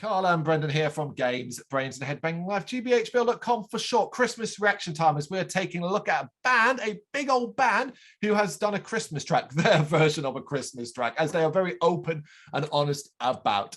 Carl and Brendan here from Games, Brains and Head-Banging Life, gbhblofficial for short. Christmas reaction time as we're taking a look at a band, a big old band who has done a Christmas track, their version of a Christmas track, as they are very open and honest about.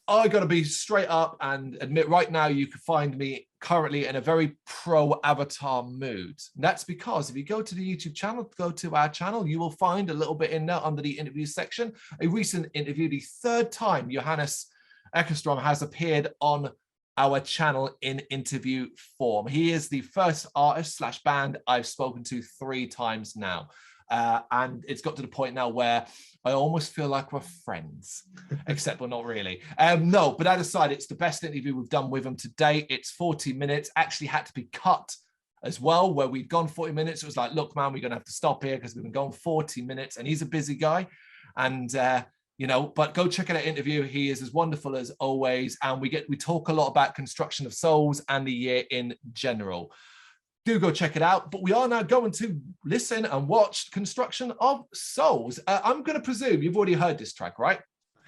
I got to be straight up and admit right now you can find me currently in a very pro-Avatar mood. And that's because if you go to the YouTube channel, go to our channel, you will find a little bit in there under the interview section, a recent interview, the third time Johannes Ekestrom has appeared on our channel in interview form. He is the first artist slash band I've spoken to 3 times now. And it's got to the point now where I almost feel like we're friends, except we're not really. No, but that aside, it's the best interview we've done with him to date. It's 40 minutes, actually had to be cut as well, where we'd gone 40 minutes. It was like, look, man, we're going to have to stop here because we've been going 40 minutes and he's a busy guy. And, you know, but go check out that interview. He is as wonderful as always. And we talk a lot about construction of souls and the year in general. Do go check it out. But we are now going to listen and watch Construction of Souls. I'm going to presume you've already heard this track, right?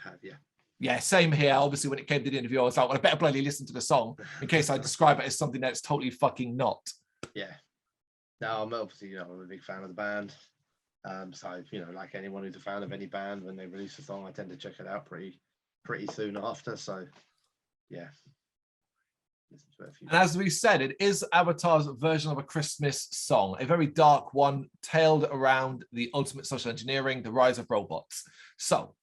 I have, yeah. Yeah, same here. Obviously, when it came to the interview, I was like, well, I better bloody listen to the song in case I describe it as something that's totally fucking not. Yeah. No, I'm obviously, I'm a big fan of the band. So, like anyone who's a fan of any band, when they release a song, I tend to check it out pretty soon after. So, yeah. And as we said, it is Avatar's version of a Christmas song, a very dark one, tailored around the ultimate social engineering, the rise of robots. So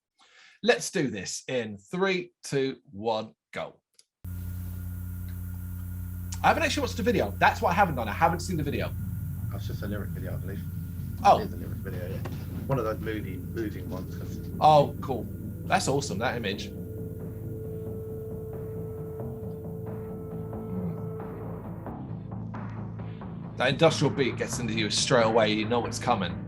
let's do this in 3, 2, 1, go. I haven't actually watched the video. That's what I haven't done. I haven't seen the video. That's just a lyric video, I believe. Oh. It is a lyric video, yeah. One of those moving ones. Oh, cool. That's awesome, that image. That industrial beat gets into you straight away. You know what's coming.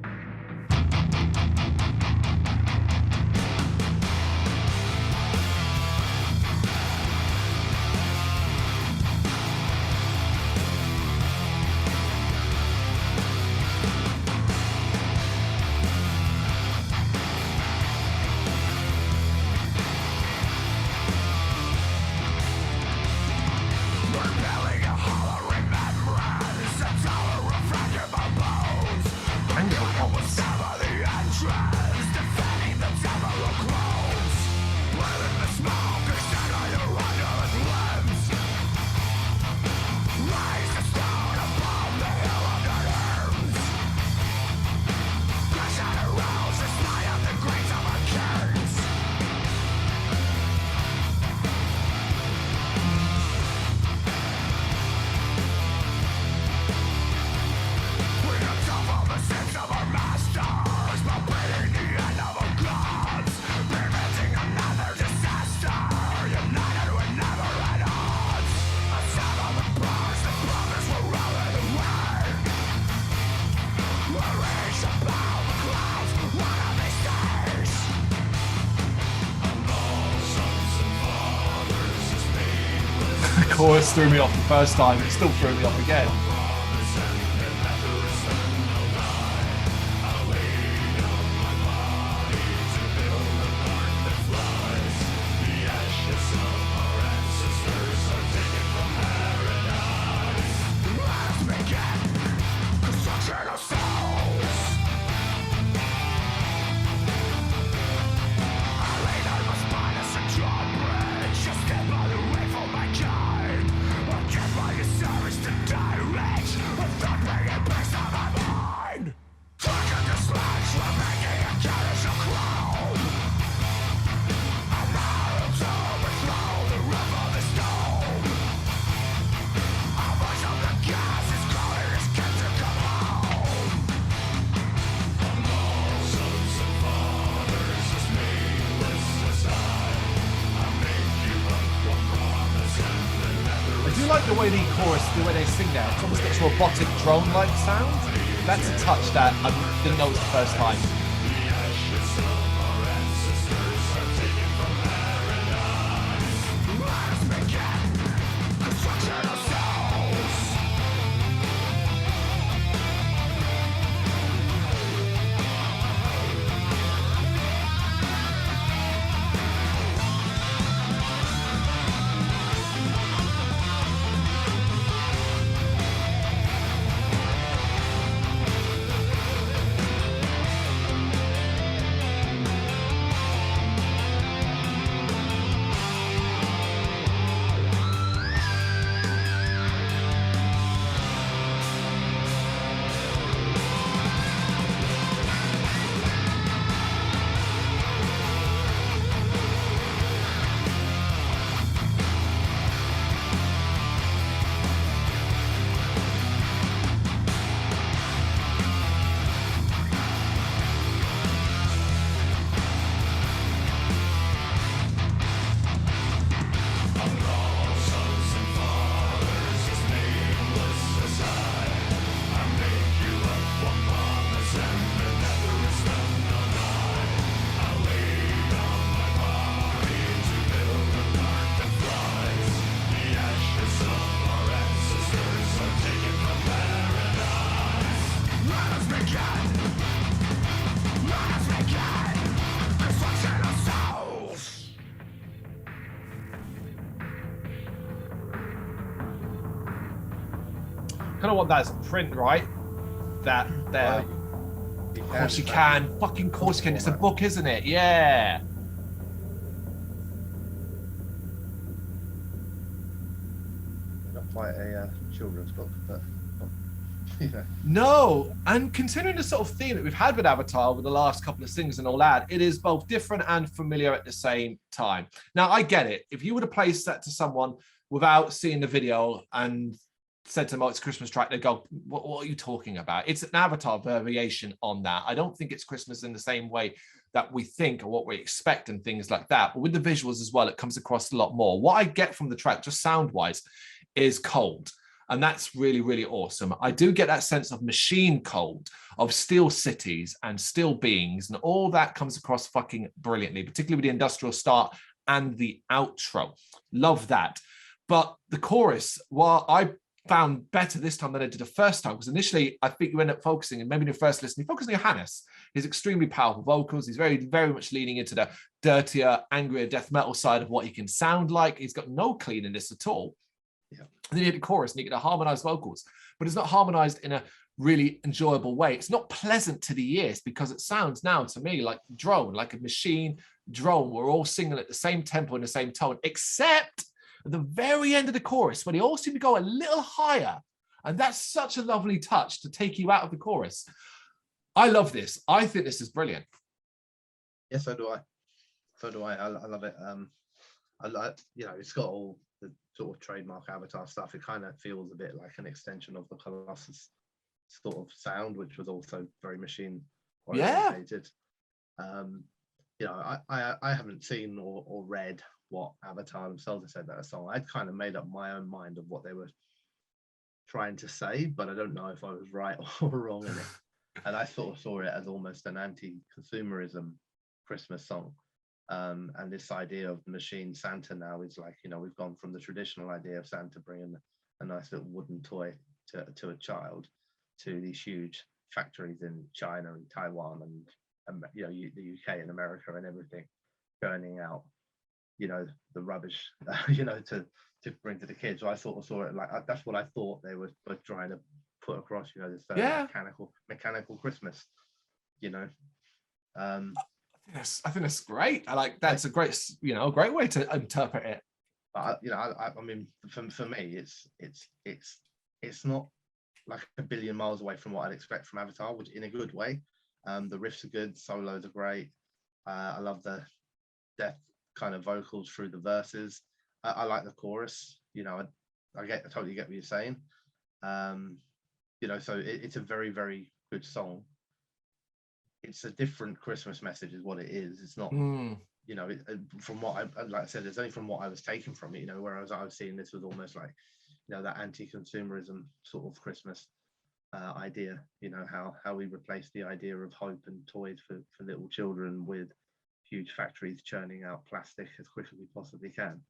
Chorus threw me off the first time, it still threw me off again. I do like the way the chorus, the way they sing there. It's almost this robotic drone-like sound. That's a touch that I didn't notice the first time. kind of want that as a print, right? That there. Of course you can. Fucking course you can. It's a book, isn't it? Yeah. Not quite a children's book, but yeah. No, and considering the sort of theme that we've had with Avatar with the last couple of things and all that, it is both different and familiar at the same time. Now, I get it. If you would have placed that to someone without seeing the video and said to them, oh, it's a Christmas track, they go, what are you talking about? It's an Avatar variation on that. I don't think it's Christmas in the same way that we think or what we expect and things like that. But with the visuals as well, it comes across a lot more. What I get from the track, just sound-wise, is cold. And that's really, really awesome. I do get that sense of machine cold, of steel cities and steel beings, and all that comes across fucking brilliantly, particularly with the industrial start and the outro. Love that. But the chorus, while I found better this time than I did the first time, because initially I think you end up focusing, and maybe in your first listen, you focus on Johannes. His extremely powerful vocals. He's very, very much leaning into the dirtier, angrier death metal side of what he can sound like. He's got no clean in this at all. Yeah. And then you get the chorus and you get the harmonized vocals, but it's not harmonized in a really enjoyable way. It's not pleasant to the ears because it sounds now to me like drone, like a machine drone. We're all singing at the same tempo and the same tone, except at the very end of the chorus when they all seem to go a little higher. And that's such a lovely touch to take you out of the chorus. I love this. I think this is brilliant. Yeah, so do I. So do I. I love it. I like, it's got all the sort of trademark Avatar stuff. It kind of feels a bit like an extension of the Colossus sort of sound, which was also very machine oriented. I haven't seen or read what Avatar themselves have said that a song. I'd kind of made up my own mind of what they were trying to say, but I don't know if I was right or wrong in it. And I sort of saw it as almost an anti-consumerism Christmas song. And this idea of machine Santa now is like, we've gone from the traditional idea of Santa bringing a nice little wooden toy to a child to these huge factories in China and Taiwan and the UK and America and everything, burning out, the rubbish, to bring to the kids. So I sort of saw it like that's what I thought they were trying to put across, this mechanical Christmas, Yes, I think that's great. I like that's a great, great way to interpret it. I mean, for me, it's not like a billion miles away from what I'd expect from Avatar, which in a good way. The riffs are good, solos are great. I love the death kind of vocals through the verses. I like the chorus. I totally get what you're saying. So it's a very, very good song. It's a different Christmas message is what it is. It's not, from what like I said, it's only from what I was taking from it, whereas I was seeing this was almost like, that anti-consumerism sort of Christmas idea, how we replace the idea of hope and toys for little children with huge factories churning out plastic as quick as we possibly can,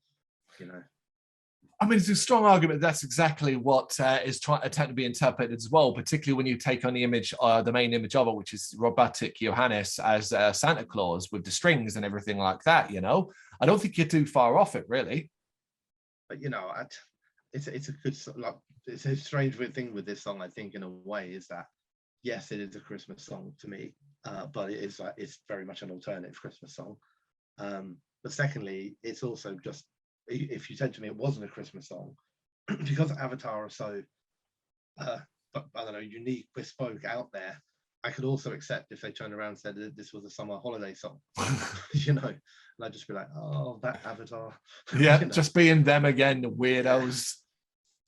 I mean, it's a strong argument. That's exactly what is attempted to be interpreted as well, particularly when you take on the image, the main image of it, which is robotic Johannes as Santa Claus with the strings and everything like that. I don't think you're too far off it, really. But it's a good, like, it's a strange weird thing with this song. I think in a way is that yes, it is a Christmas song to me, but it is it's very much an alternative Christmas song. But secondly, it's also just, if you said to me it wasn't a Christmas song, because Avatar are so, I don't know, unique, bespoke, out there, I could also accept if they turned around and said that this was a summer holiday song, and I'd just be like, oh, that Avatar. Yeah, just being them again, the weirdos.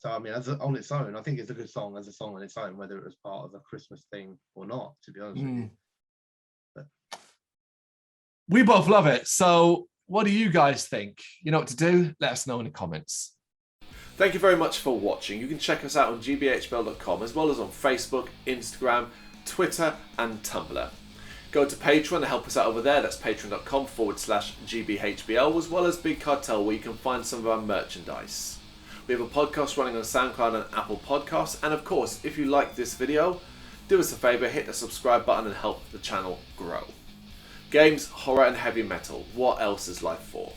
So, I mean, on its own, I think it's a good song as a song on its own, whether it was part of a Christmas thing or not, to be honest with you. But we both love it. So what do you guys think? You know what to do? Let us know in the comments. Thank you very much for watching. You can check us out on gbhbl.com as well as on Facebook, Instagram, Twitter and Tumblr. Go to Patreon and help us out over there. That's patreon.com/gbhbl, as well as Big Cartel, where you can find some of our merchandise. We have a podcast running on SoundCloud and Apple Podcasts. And of course, if you like this video, do us a favour, hit the subscribe button and help the channel grow. Games, horror and heavy metal. What else is life for?